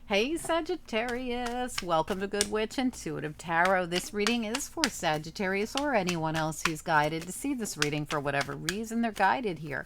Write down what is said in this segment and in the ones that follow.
Hey Sagittarius, welcome to Good Witch Intuitive Tarot. This reading is for Sagittarius or anyone else who's guided to see this reading for whatever reason they're guided here.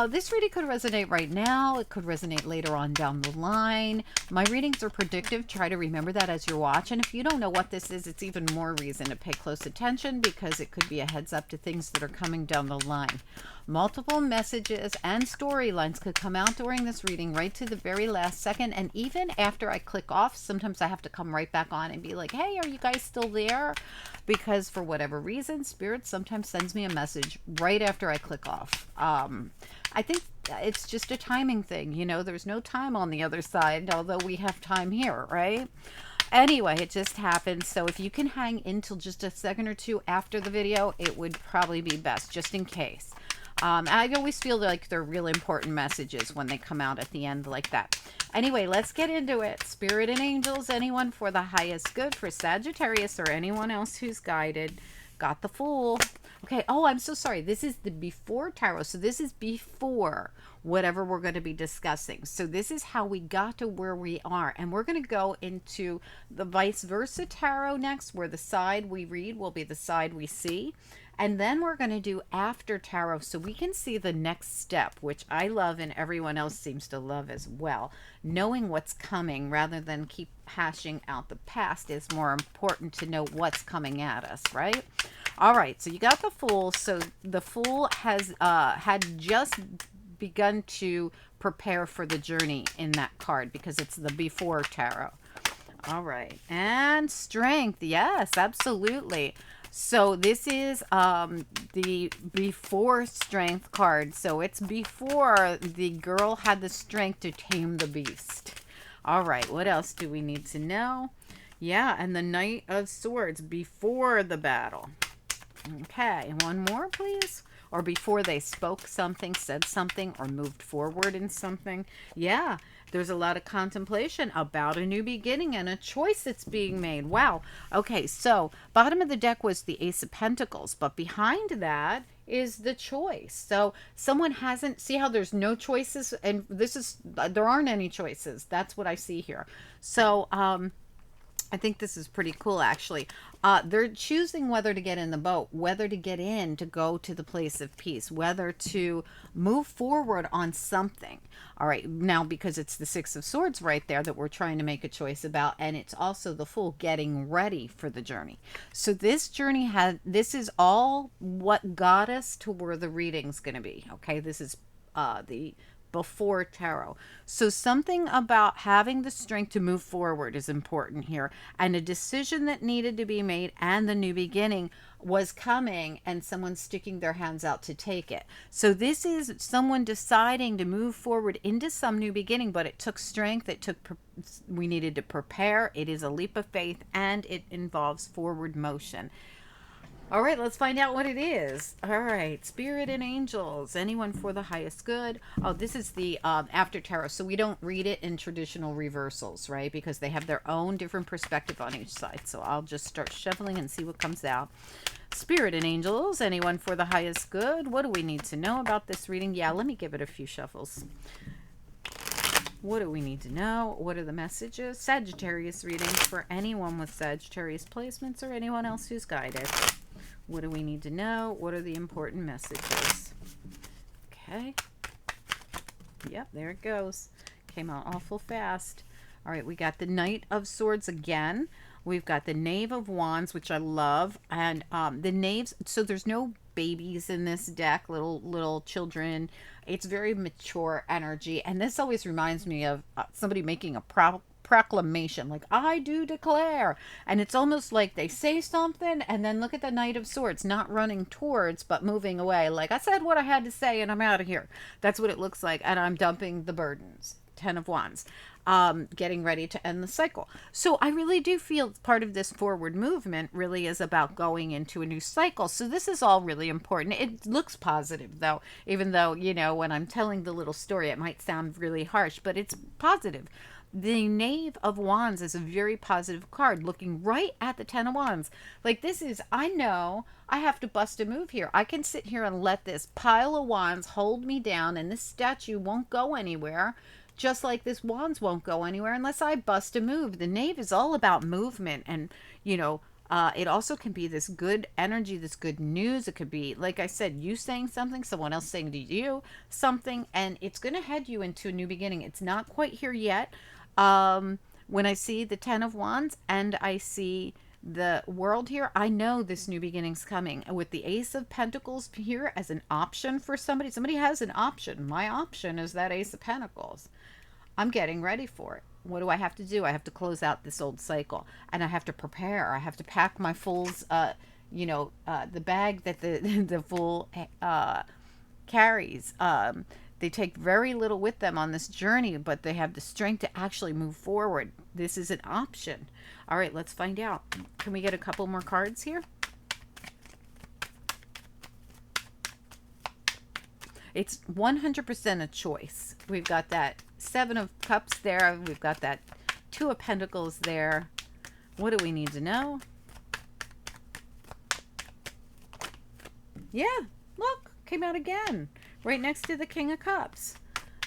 This reading could resonate right now. It could resonate later on down the line. My readings are predictive. Try to remember that as you're watching. If you don't know what this is, it's even more reason to pay close attention because it could be a heads up to things that are coming down the line. Multiple messages and storylines could come out during this reading right to the very last second. And even after I click off, sometimes I have to come right back on and be like, hey, are you guys still there? Because for whatever reason, Spirit sometimes sends me a message right after I click off. I think it's just a timing thing. You know, there's no time on the other side, although we have time here, right? Anyway, it just happened. So if you can hang until just a second or two after the video, it would probably be best, just in case. I always feel like they're really important messages when they come out at the end like that. Anyway, let's get into it. Spirit and angels, anyone for the highest good for Sagittarius or anyone else who's guided. Got the Fool. Okay. Oh, I'm so sorry. This is the before tarot. So this is before whatever we're going to be discussing. So this is how we got to where we are. And we're going to go into the vice versa tarot next, where the side we read will be the side we see. And then we're going to do after tarot so we can see the next step, which I love and everyone else seems to love as well. Knowing what's coming rather than keep hashing out the past is more important to know what's coming at us, right? All right, so you got the Fool. So the Fool has had just begun to prepare for the journey in that card because it's the before tarot. All right, and Strength. Yes, absolutely. So this is the before Strength card. So it's before the girl had the strength to tame the beast. All right, what else do we need to know? Yeah, and the Knight of Swords before the battle. Okay, one more, please. Or before they spoke something, said something, or moved forward in something. Yeah, there's a lot of contemplation about a new beginning and a choice that's being made. Wow. Okay, so bottom of the deck was the Ace of Pentacles, but behind that is the choice. So someone hasn't, see how there's no choices? And this is, there aren't any choices. That's what I see here. So, I think this is pretty cool, actually. They're choosing whether to get in the boat, whether to get in to go to the place of peace, whether to move forward on something. All right, now because it's the Six of Swords right there that we're trying to make a choice about, and it's also the Fool getting ready for the journey. So this journey this is all what got us to where the reading's going to be. Okay, this is the before tarot. So something about having the strength to move forward is important here, and a decision that needed to be made and the new beginning was coming and someone sticking their hands out to take it. So this is someone deciding to move forward into some new beginning, but it took strength. We needed to prepare. It is a leap of faith and it involves forward motion. All right, let's find out what it is. All right, Spirit and angels, anyone for the highest good. Oh, this is the after tarot, so we don't read it in traditional reversals, right? Because they have their own different perspective on each side. So I'll just start shuffling and see what comes out. Spirit and angels, anyone for the highest good. What do we need to know about this reading? Yeah, let me give it a few shuffles. What do we need to know? What are the messages? Sagittarius reading for anyone with Sagittarius placements or anyone else who's guided. What do we need to know? What are the important messages? Okay. Yep, there it goes. Came out awful fast. All right, we got the Knight of Swords again. We've got the Knave of Wands, which I love. And the knaves, so there's no babies in this deck, little children. It's very mature energy. And this always reminds me of somebody making a proclamation, like I do declare, and it's almost like they say something and then look at the Knight of Swords, not running towards but moving away, like I said what I had to say and I'm out of here. That's what it looks like, and I'm dumping the burdens. 10 of Wands, getting ready to end the cycle. So I really do feel part of this forward movement really is about going into a new cycle. So this is all really important. It looks positive though, even though, you know, when I'm telling the little story, it might sound really harsh, but it's positive. The Knave of Wands is a very positive card, looking right at the 10 of Wands. Like, this is, I know I have to bust a move here. I can sit here and let this pile of wands hold me down, and this statue won't go anywhere just like this wands won't go anywhere unless I bust a move. The knave is all about movement, and it also can be this good energy, this good news. It could be, like I said, you saying something, someone else saying to you something, and it's going to head you into a new beginning. It's not quite here yet. When I see the 10 of Wands and I see the world here, I know this new beginning's coming. With the Ace of Pentacles here as an option for somebody, somebody has an option. My option is that Ace of Pentacles. I'm getting ready for it. What do I have to do? I have to close out this old cycle, and I have to prepare. I have to pack my Fool's, the bag that the the Fool carries. They take very little with them on this journey, but they have the strength to actually move forward. This is an option. All right, let's find out. Can we get a couple more cards here? It's 100% a choice. We've got that 7 of Cups there. We've got that 2 of Pentacles there. What do we need to know? Yeah, look, came out again. Right next to the King of Cups.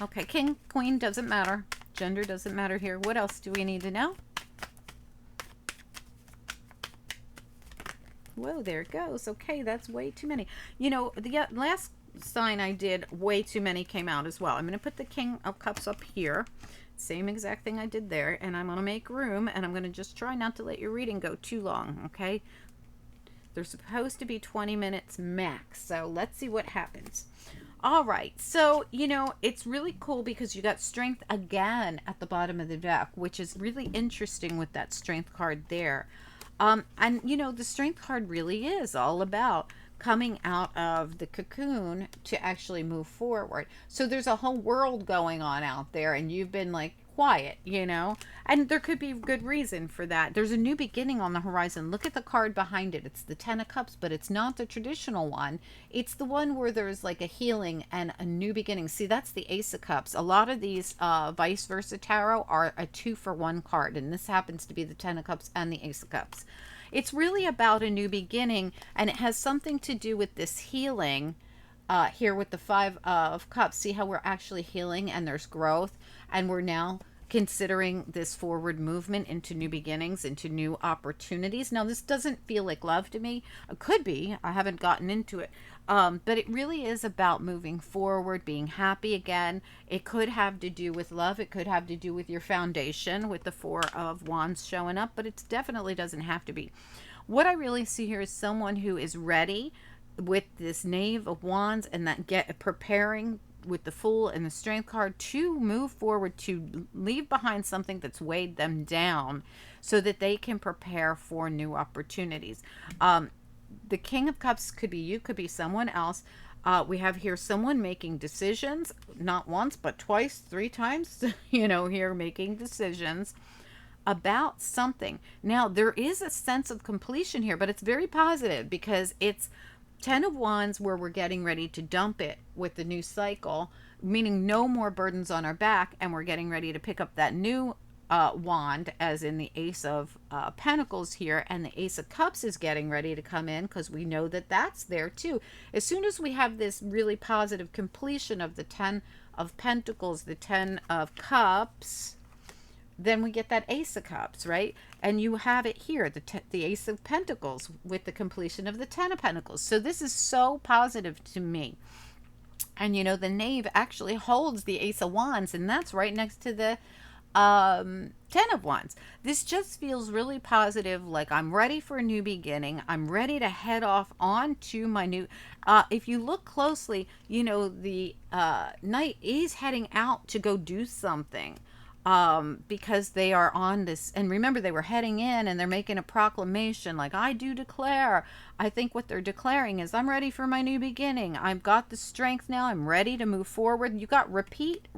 Okay, King, Queen, doesn't matter. Gender doesn't matter here. What else do we need to know? Whoa, there it goes. Okay, that's way too many. The last sign I did, way too many came out as well. I'm going to put the King of Cups up here. Same exact thing I did there. And I'm going to make room. And I'm going to just try not to let your reading go too long, okay? They're supposed to be 20 minutes max. So let's see what happens. All right, so, it's really cool because you got strength again at the bottom of the deck, which is really interesting with that strength card there. And, the strength card really is all about coming out of the cocoon to actually move forward. So there's a whole world going on out there, and you've been like quiet, and there could be good reason for that. There's a new beginning on the horizon. Look at the card behind it. It's the 10 of Cups, but it's not the traditional one. It's the one where there's like a healing and a new beginning. See, that's the Ace of Cups. A lot of these vice versa tarot are a 2-for-1 card, and this happens to be the 10 of Cups and the Ace of Cups. It's really about a new beginning, and it has something to do with this healing here with the 5 of Cups. See how we're actually healing and there's growth, and we're now considering this forward movement into new beginnings, into new opportunities. Now, this doesn't feel like love to me. It could be. I haven't gotten into it. But it really is about moving forward, being happy again. It could have to do with love. It could have to do with your foundation with the 4 of Wands showing up, but it definitely doesn't have to be. What I really see here is someone who is ready with this Knave of Wands and that preparing with the Fool and the Strength card to move forward, to leave behind something that's weighed them down so that they can prepare for new opportunities. The King of Cups could be you, could be someone else. We have here someone making decisions, not once, but twice, 3 times, here making decisions about something. Now, there is a sense of completion here, but it's very positive because it's 10 of Wands where we're getting ready to dump it with the new cycle, meaning no more burdens on our back, and we're getting ready to pick up that new wand, as in the Ace of Pentacles here, and the Ace of Cups is getting ready to come in because we know that that's there too. As soon as we have this really positive completion of the 10 of Pentacles, the 10 of Cups, then we get that Ace of Cups, right? And you have it here, the Ace of Pentacles with the completion of the 10 of Pentacles. So this is so positive to me. And the Knave actually holds the Ace of Wands, and that's right next to the 10 of Wands. This just feels really positive, like I'm ready for a new beginning. I'm ready to head off on to my new if you look closely, the Knight is heading out to go do something because they are on this, and remember, they were heading in and they're making a proclamation like, I do declare. I think what they're declaring is, I'm ready for my new beginning. I've got the strength now. I'm ready to move forward. You got repeat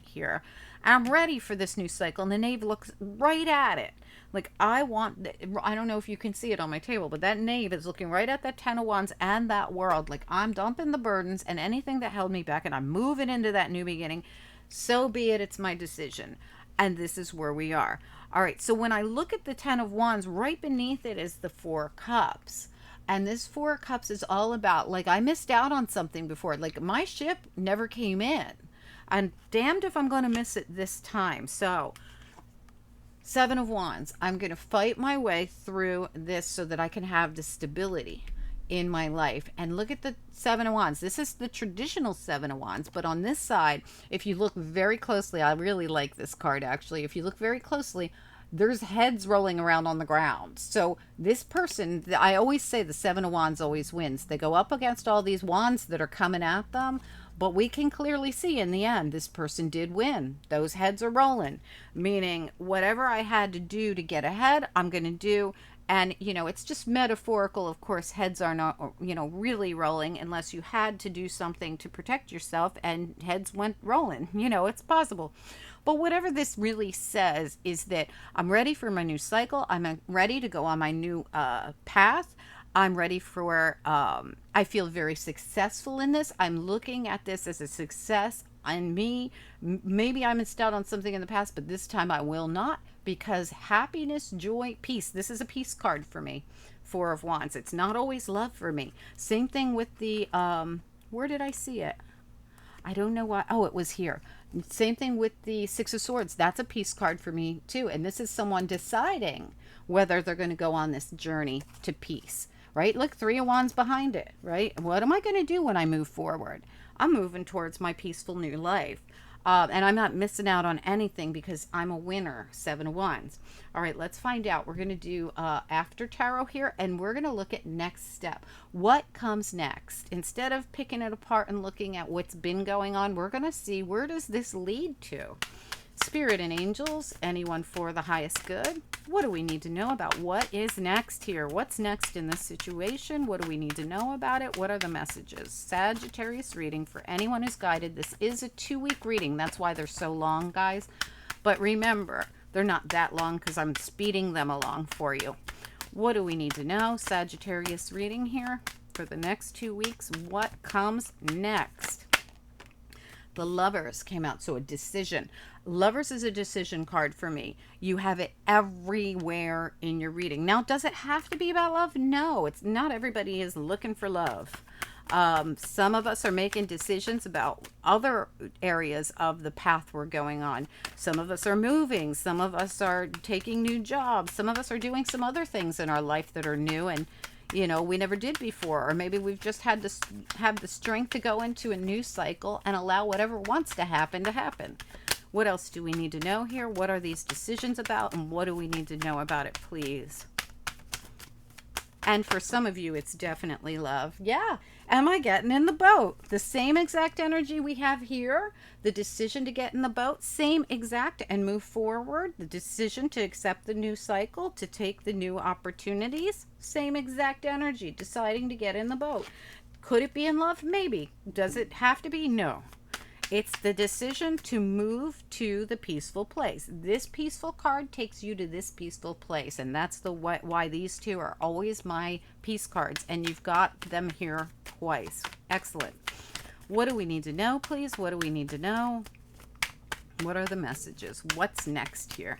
here. I'm ready for this new cycle. And the Knave looks right at it. Like, I don't know if you can see it on my table, but that Knave is looking right at that 10 of Wands and that world. Like, I'm dumping the burdens and anything that held me back, and I'm moving into that new beginning. So be it. It's my decision. And this is where we are. All right. So when I look at the 10 of Wands, right beneath it is the 4 of Cups. And this 4 of Cups is all about, like, I missed out on something before. Like, my ship never came in. I'm damned if I'm going to miss it this time. So, Seven of Wands. I'm going to fight my way through this so that I can have the stability in my life. And look at the Seven of Wands. This is the traditional Seven of Wands, but on this side, if you look very closely, I really like this card actually. If you look very closely, there's heads rolling around on the ground. So this person, I always say the Seven of Wands always wins. They go up against all these wands that are coming at them, but we can clearly see in the end, this person did win. Those heads are rolling, meaning whatever I had to do to get ahead, I'm going to do. And, you know, it's just metaphorical. Of course, heads are not, you know, really rolling unless you had to do something to protect yourself and heads went rolling. You know, it's possible. But whatever this really says is that I'm ready for my new cycle. I'm ready to go on my new path. I'm ready for, I feel very successful in this. I'm looking at this as a success on me. Maybe I missed out on something in the past, but this time I will not, because happiness, joy, peace. This is a peace card for me. Four of Wands. It's not always love for me. Same thing with the, where did I see it? I don't know why. Oh, it was here. Same thing with the Six of Swords. That's a peace card for me too. And this is someone deciding whether they're going to go on this journey to peace, right? Look, Three of Wands behind it, right? What am I going to do when I move forward? I'm moving towards my peaceful new life. And I'm not missing out on anything because I'm a winner. Seven of Wands. All right, let's find out. We're going to do after tarot here, and we're going to look at next step. What comes next? Instead of picking it apart and looking at what's been going on, we're going to see, where does this lead to? Spirit and angels, anyone for the highest good. What do we need to know about what is next here? What's next in this situation? What do we need to know about it? What are the messages? Sagittarius reading for anyone who's guided. This is a 2-week reading. That's why they're so long, guys. But remember, they're not that long because I'm speeding them along for you. What do we need to know? Sagittarius reading here for the next 2 weeks. What comes next? The Lovers came out, so a decision. Lovers is a decision card for me. You have it everywhere in your reading. Now, does it have to be about love? No, it's not. Everybody is looking for love. Some of us are making decisions about other areas of the path we're going on. Some of us are moving. Some of us are taking new jobs. Some of us are doing some other things in our life that are new and, you know, we never did before. Or maybe we've just had to have the strength to go into a new cycle and allow whatever wants to happen to happen. What else do we need to know here? What are these decisions about? And what do we need to know about it, please? And for some of you, it's definitely love. Yeah. Am I getting in the boat? The same exact energy we have here. The decision to get in the boat. Same exact and move forward. The decision to accept the new cycle. To take the new opportunities. Same exact energy. Deciding to get in the boat. Could it be in love? Maybe. Does it have to be? No. It's the decision to move to the peaceful place. This peaceful card takes you to this peaceful place. And that's the why these two are always my peace cards. And you've got them here twice. Excellent. What do we need to know, please? What do we need to know? What are the messages? What's next here?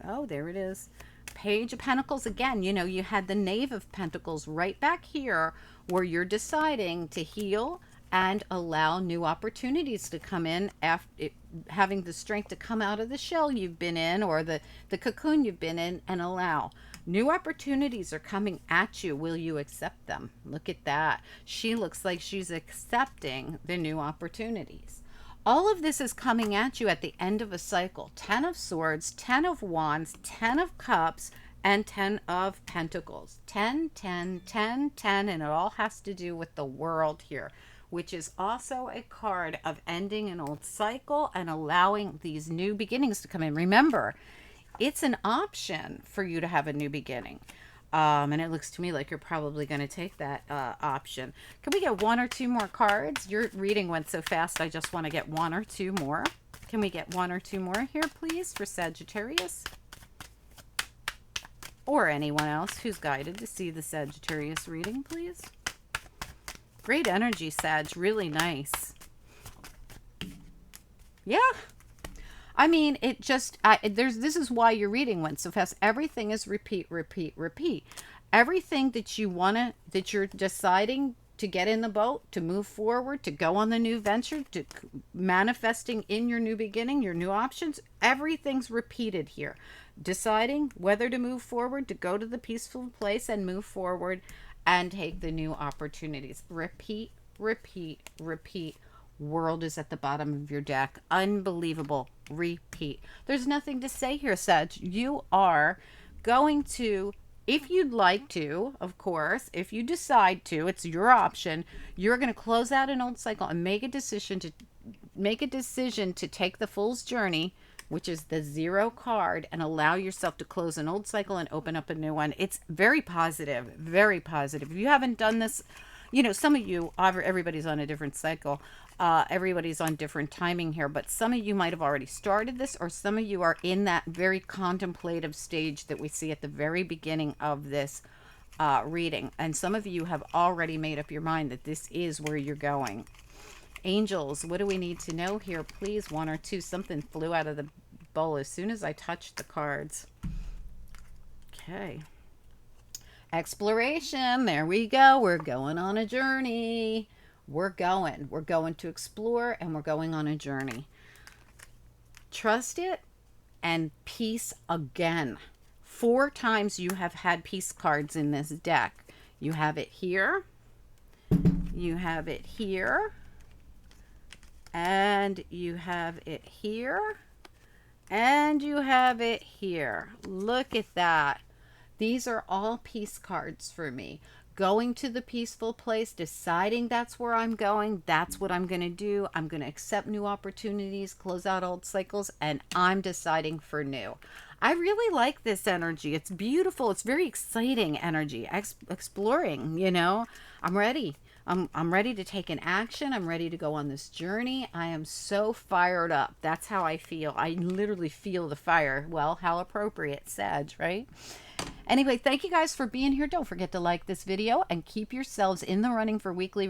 Oh, there it is. Page of Pentacles again. You know, you had the Knave of Pentacles right back here where you're deciding to heal and allow new opportunities to come in after having the strength to come out of the shell you've been in or the cocoon you've been in and allow. New opportunities are coming at you. Will you accept them? Look at that. She looks like she's accepting the new opportunities. All of this is coming at you at the end of a cycle. 10 of Swords, 10 of Wands, 10 of Cups, and 10 of Pentacles. 10, 10, 10, 10, and it all has to do with the World here, which is also a card of ending an old cycle and allowing these new beginnings to come in. Remember, it's an option for you to have a new beginning. And it looks to me like you're probably going to take that option. Can we get 1 or 2 more cards? Your reading went so fast, I just want to get 1 or 2 more. Can we get 1 or 2 more here, please, for Sagittarius? Or anyone else who's guided to see the Sagittarius reading, please. Great energy, Sag. Really nice. Yeah. I mean, it just, this is why your reading went so fast. Everything is repeat, repeat, repeat. Everything that you want to, that you're deciding to get in the boat, to move forward, to go on the new venture, to manifesting in your new beginning, your new options. Everything's repeated here. Deciding whether to move forward, to go to the peaceful place and move forward and take the new opportunities. Repeat, repeat, repeat. World is at the bottom of your deck. Unbelievable. Repeat. There's nothing to say here, Sag. You are going to, if you'd like to, of course, if you decide to, it's your option. You're going to close out an old cycle and make a decision to take the Fool's Journey, which is the 0 card, and allow yourself to close an old cycle and open up a new one. It's very positive, very positive. If you haven't done this, you know, some of you, everybody's on a different cycle. Everybody's on different timing here, but some of you might have already started this, or some of you are in that very contemplative stage that we see at the very beginning of this reading. And some of you have already made up your mind that this is where you're going. Angels, what do we need to know here? Please, 1 or 2. Something flew out of the bowl as soon as I touched the cards. Okay. Exploration. There we go. We're going on a journey. We're going to explore, and we're going on a journey. Trust it and peace again. 4 times you have had peace cards in this deck. You have it here. You have it here. And you have it here. And you have it here. Look at that. These are all peace cards for me. Going to the peaceful place, deciding that's where I'm going, that's what I'm going to do. I'm going to accept new opportunities, close out old cycles, and I'm deciding for new. I really like this energy. It's beautiful. It's very exciting energy. Exploring, you know. I'm ready. I'm ready to take an action. I'm ready to go on this journey. I am so fired up. That's how I feel. I literally feel the fire. Well, how appropriate, Sag, right? Anyway, thank you guys for being here. Don't forget to like this video and keep yourselves in the running for weekly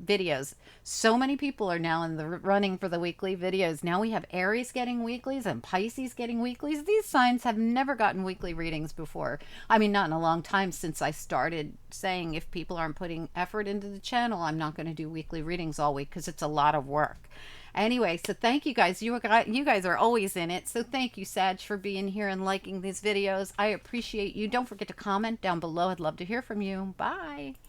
videos. So many people are now in the running for the weekly videos. Now we have Aries getting weeklies and Pisces getting weeklies. These signs have never gotten weekly readings before. I mean, not in a long time, since I started saying if people aren't putting effort into the channel, I'm not going to do weekly readings all week because it's a lot of work. Anyway, so thank you guys. You guys are always in it. So thank you, Sag, for being here and liking these videos. I appreciate you. Don't forget to comment down below. I'd love to hear from you. Bye.